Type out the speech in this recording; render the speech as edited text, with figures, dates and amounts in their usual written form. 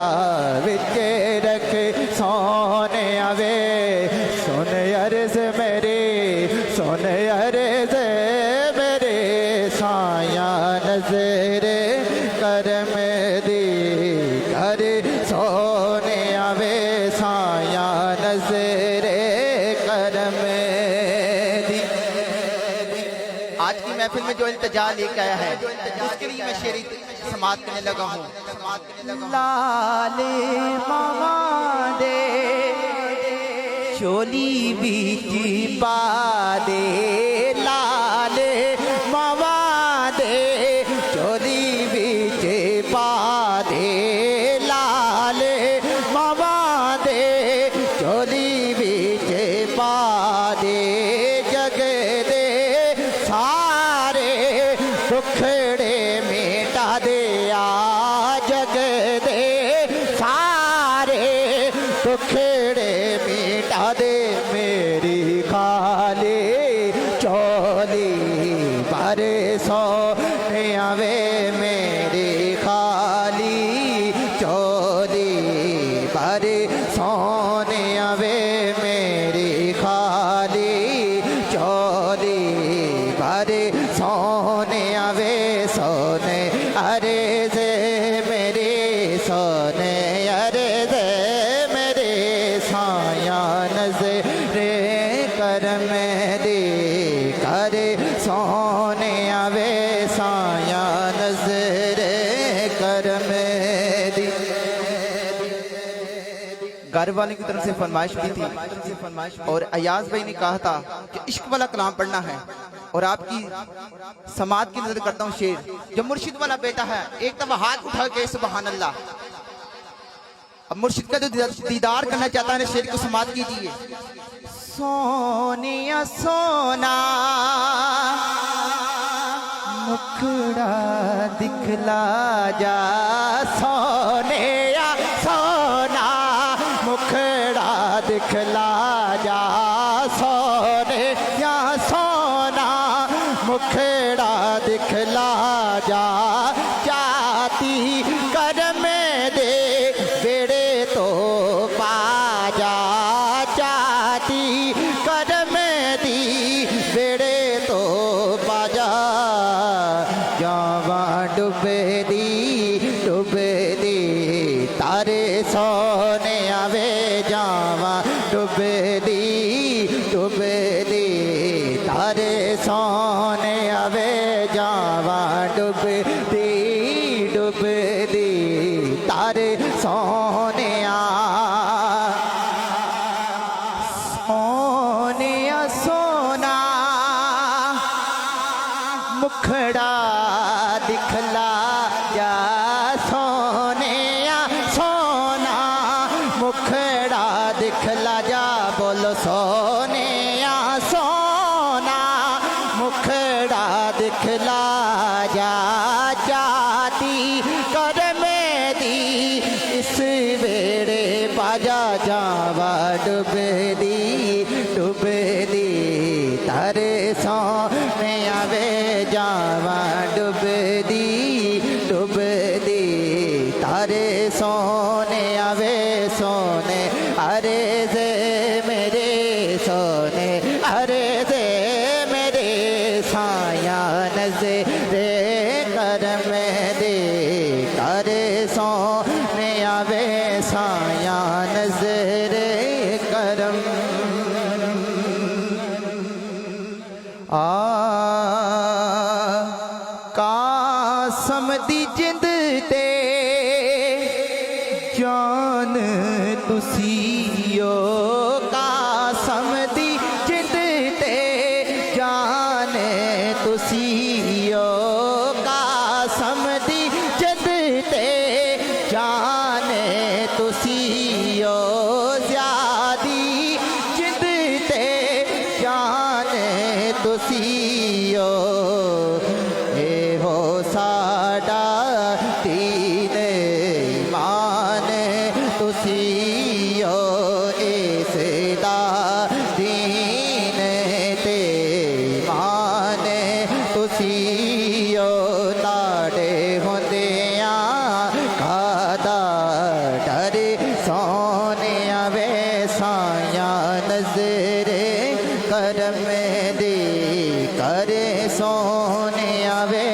विचे रख सोने आवे सुन अर्ज मेरे सुन अर्ज मेरे साया नजर करम दी कर सोने आवे साया नजर करम दी। आज की महफिल में जो इल्तिजा लेके आया है उसके लिए मैं शेरी समात करने लगा हूँ। लाले मामा दे चोली बीच पा दे लाले मामा दे चोली बीच पा दे लाले मामा दे चोली बीच पा दे जग दे सारे दुखड़े मिटा दे जग दे सारे दुखड़े मिटा दे मेरी खाली चोली बारे सोने आवे मेरी खाली चोली बारे सोने आवे मेरी खाली चोली बारे सोने आवे सोने अरे जे मेरे सोने अरे जे मेरे साया नजरे करम दी करे सोने आवे साया नजरे करम दी। घर वालों की तरफ से फरमाइश भी थी और अयाज भाई ने कहा था कि इश्क वाला कलाम पढ़ना है और आपकी समात की नजर करता हूँ शेर जो मुर्शिद वाला बेटा है एक दफा हाथ उठा के सुभान अल्लाह। अब मुर्शिद का जो दीदार करना चाहता है शेर को समात कीजिए। सोनिया सोना मुखड़ा दिखला जा सोने या सोना मुखड़ा दिखला जा सोने या सोना मुखड़ा दिखला जा जाती कर में दे बेड़े तो पा जा जाती कर में दी बेड़े तो पा जा जावा डुबे दी तारे सोने आवे जावा डुबे दी तारे सोने आवे जावा डुबे दी तारे सोने सोने सोना मुखड़ा दिखला जा सोने सोना मुखड़ा दिखला जा बोलो सोने सोना मुखड़ा दिखला जा जाती कर में दी इस बेड़े बाजा जावा डुबे दी तारे सोने आवे जावा डुबे दी तारे सोने आवे सोने अरे जे मेरे सोने अरे जे मेरे साया नजरे करम दे करे सोने आवे साया नजरे करम कासम दी जिंद ते जान तुसियो कासम दी जिंद ते जान तुसियो कासम दी जिंद ते जान तुसियो ज़्यादी जिंद ते जान तुसियो ए हो साडा दीन ईमान तुसियो इसदा दीन ते ईमान तुसियो ताड़े होंदियां खादा नजरे करम दी करे सोने आवे